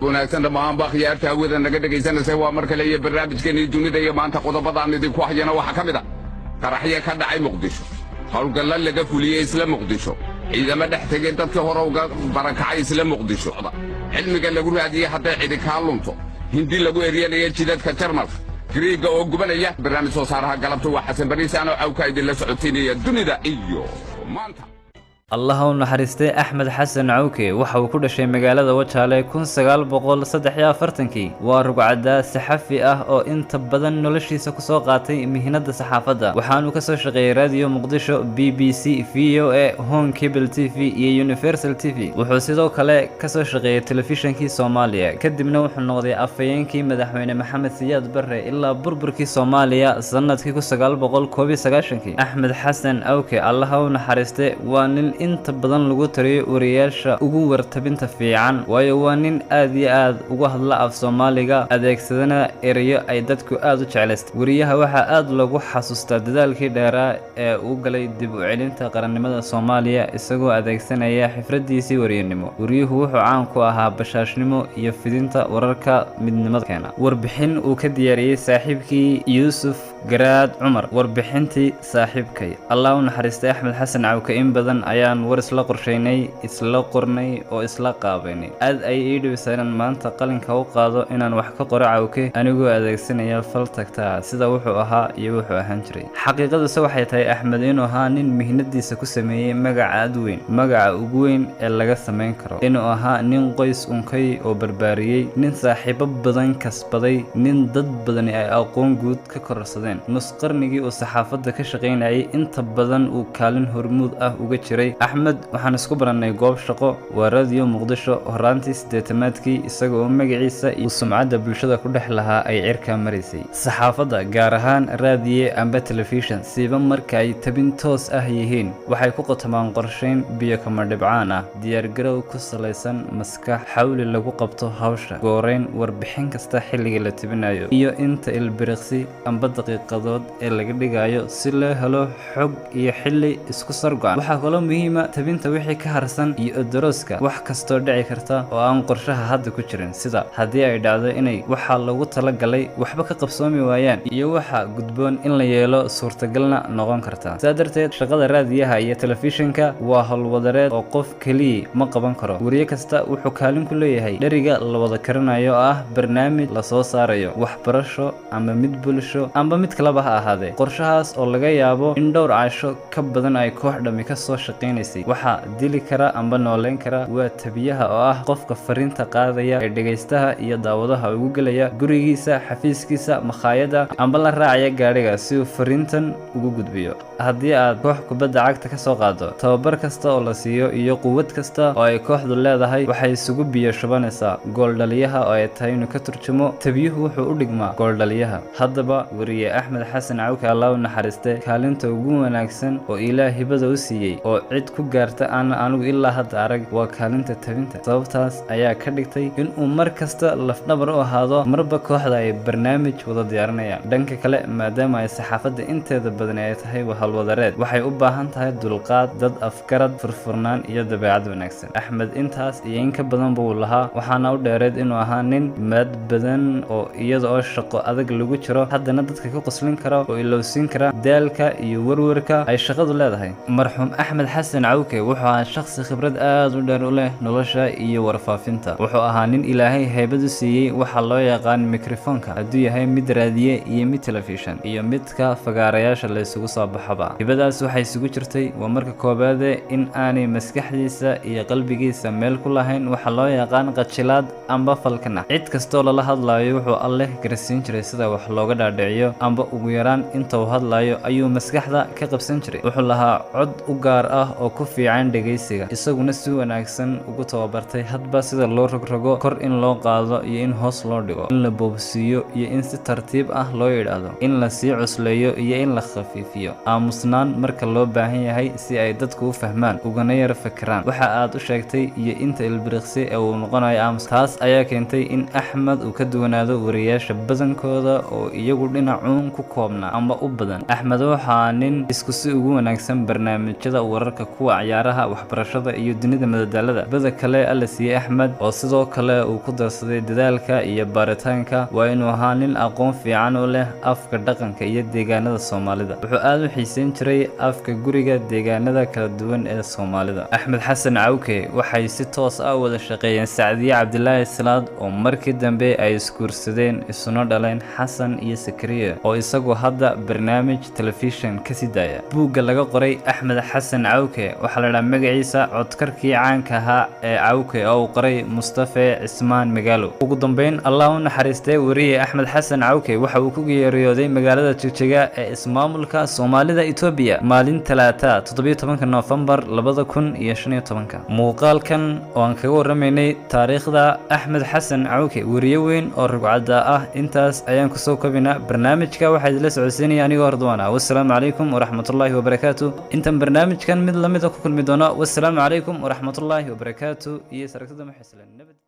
wanaagsan dhammaan baakhiyaarta hawada naga dhagaysanaysa waa mar kale iyo barnaamijkeennii dunida iyo maanta qodobadaan idinku hayana waxaa ka mid ah qaraxyo ka dhacay muqdisho howlgalla laga fuliyey isla muqdisho ciidamo dhex tegay dadka hore uga barakacay isla muqdisho cilmiga lagu raadiyey hadday cidi kaa lunto hindi lagu eryanaya jidadka jarmalka gariiga oo gubanaya barnaamij soo saaraha galabta waa xasan bariisaano cawka idinla socotiinaya dunida iyo maanta الله ونحرسته أحمد حسن عوكي وحو كل شيء مقالة وجهه 1943 ورقعدا صحفي أو أنت بدن نلشي سوقاتي مهنة صحافة وحانو كسو شغي راديو مقدشو BBC VOA هون كيبل تي في يونيفرسال تي في وحوسيدو كلا كسو شغي تلفزيون كي صوماليا كدبنا وحن نقضي أفيين كي مدحوين محمد سياد بري إلا بربر كي صوماليا سنة كي 1999 أحمد حسن عوكي الله ونحرسته وان inta badan lagu tariyo wariyaasha ugu wartabinta fiican waayo waa nin aad iyo aad uga hadla af Soomaaliga adeegsadana erayo ay dadku aad u jecelaystaan wariyaha waxa aad lagu xasuustaa dadaalkii dheeraa ee uu galay dib u celinta qarannimada Soomaaliya isagoo adeegsanaya xifradiisii wariyanimo wariyuhu wuxuu caan ku ahaa bashaashnimo iyo fidinta wararka midnimada keena warbixin uu ka diyaariyay saaxiibkii Yuusuf Garaad Cumar warbixintii saaxiibkay Allah u naxariistay Axmed Xasan Cawke in badan ayaan war isla qorsheynay isla qornay oo isla qaabeynay aad ay idhiibsaynan maanta qalinka u qaado inaan wax ka qoro Cawke anigoo adeegsanaya faltagta sida wuxuu ahaa iyo wuxuu ahaan jiray xaqiiqadu waxay tahay Axmed inuu ahaa nin mihnadiisa ku sameeyay magac aad weyn magaca ugu weyn ee laga sameyn karo inuu ahaa nin qoys unkay oo barbaariyay nin saaxiibo badan kasbaday nin dad badan ay aqoon guud ka kororsadeen nus qarnigii oo saxaafadda ka shaqeynayay inta badan uu kaalin hormuud ah uga jiray Axmed waxaan isku baranay goob shaqo waa raadiyo muqdisho horaantii 80-maadkii isagoo magaciisa iyo sumcadda bulshada ku dhex lahaa ay cirka marisay saxaafadda gaar ahaan raadiye amba television siiba marka ay tabin toos ah yihiin waxay ku qotamaan qorsheyn biyo kama dhibcaan ah diyaar garow ku salaysan maskax xawli lagu qabto hawsha gooreyn warbixin kasta xilliga la tibinayo iyo inta ilbiriqsi amba daqiiqadood ee laga dhigayo si loo helo xog iyo xilli isku sargo'an waxa kale muhiim tabinta wixii ka harsan iyo darooska wax kasto dhici karta oo aan qorshaha hadda ku jirin sida hadii ay dhacdo inay waxa lagu tala galay waxba ka qabsoomi waayaan iyo waxa gudboon in la yeelo suurtagalna noqon karta sadarteed shaqada raadiyaha iyo telefishinka waa hawlwadareed oo qof kaliya ma qaban karo wariye kasta wuxuu kaalin ku leeyahay dhariga la wada karanayo ah barnaamij la soo saarayo waxbarasho ama mid bulsho amba mid kale ha ahaadee qorshahaas oo laga yaabo in dhowr casho ka badan ay koox dhami ka soo shaqeynayso waxa dili kara amba nooleyn kara waa tabiyaha oo ah qofka fariinta qaadaya ee dhageystaha iyo daawadaha ugu galaya gurigiisa xafiiskiisa makhaayada amba la raacaya gaariga si uu fariintan ugu gudbiyo haddii aad koox kubadda cagta ka soo qaado tababar kasta oo la siiyo iyo quwad kasta oo ay kooxdu leedahay waxay isugu biyo shubanaysaa gool dhaliyaha oo ay tahay inuu ka turjumo tabiyuhu wuxuu u dhigmaa gool dhaliyaha haddaba wariye Axmed Xasan Cawke Allah u naxariistay kaalinta ugu wanaagsan oo Ilaahay hibada u siiyay oo cid ku gaarta aan anigu ilaa hadda arag waa kaalinta tabinta sababtaas ayaa ka dhigtay in uu mar kasta lafdhabar u ahaado marba kooxda ay barnaamij wada diyaarinayaan dhanka kale maadaama ay saxaafadda inteeda badan ay tahay hawlwadareed waxay u baahan tahay dulqaad dad afgarad furfurnaan iyo dabeecad wanaagsan Axmed intaas iyo in ka badan buu lahaa waxaana u dheereed inuu ahaa nin mad badan oo iyadoo shaqo adag lagu jiro haddana dadka ka qoslin kara oo ilowsin kara daalka iyo warwarka ay shaqadu leedahay marxuum Axmed Xasan Cawke wuxuu ahaa shakhsi khibrad aad u dheer u leh nolosha iyo warfaafinta wuxuu ahaa nin Ilaahay haybad u siiyay waxa loo yaqaan mikrofoonka hadduu yahay mid raadiye iyo mid television iyo midka fagaarayaasha la isugu soo baxaba hibadaas waxay isugu jirtay waa marka koobaad in aanay maskaxdiisa iyo qalbigiisa meel ku lahayn waxa loo yaqaan qajilaad amba falkana cid kastoo la hadlayo wuxuu alle garsiin jiray sida wax looga dhaadhiciyo amba ugu yaraan inta uu hadlayo ayuu maskaxda ka qabsan jiray wuxuu lahaa cod u gaar ah oo ku fiican dhageysiga isaguna si wanaagsan ugu tababartay hadba sida loo rogrogo kor in loo qaado iyo in hoos loo dhigo in la boobsiyo iyo in si tartiib ah loo yiraahdo in la sii cusleeyo iyo in la khafiifiyo aamusnaan marka loo baahan yahay si ay dadku u fahmaan ugana yar fakaraan waxa aad u sheegtay iyo inta ilbiriqsi ee uu noqonayo aamus taas ayaa keentay in Axmed uu ka duwanaado wariyaasha badankooda oo iyagu dhinacuun ku koobna ama u badan Axmed waxa nin isku si ugu wanaagsan barnaamijyada wararka kuwa ciyaaraha waxbarashada iyo dunida madadaalada bada kale alla siiyey axmed oo sidoo kale uu ku darsaday dadaalka iyo baaritaanka waa inuu ahaa nin aqoon fiican u leh afka dhaqanka iyo deegaanada soomaalida wuxuu aad u xiiseyn jiray afka guriga deegaanada kala duwan ee soomaalida axmed xasan cawke waxay si toos ah wada shaqeeyeen sacdiye cabdilaahi salaad oo markii dambe ay isguursadeen isuna dhaleen xasan iyo sakariya oo isagu hadda barnaamij telefishan ka sii daaya buugga laga qoray axmed xasan cawke waxaa la dhahaa magaciisa codkarkii caanka ahaa ee cawke oo uu qoray mustafe cismaan magaalo ugu dambeyn allah u naxariistay wariye axmed xasan cawke waxa uu ku geeriyooday magaalada jigjiga ee ismaamulka soomaalida Itoobiya maalin talaata 17 Noofambar 2015 muuqaalkan oo aan kaga waramaynay taariikhda axmed xasan cawke wariye weyn oo rugcada ah intaas ayaan ku soo kobinaa barnaamijka waxa idin la socodsiinaya anigoo Ridwaana wassalaamu calaykum waraxmatullaahi wabarakaatuh intan barnaamijkan mid lamid ah ku kulmi doona wassalaamu calaykum waraxmatullaahi wabarakaatuh iyo saragtada maxaslan nabad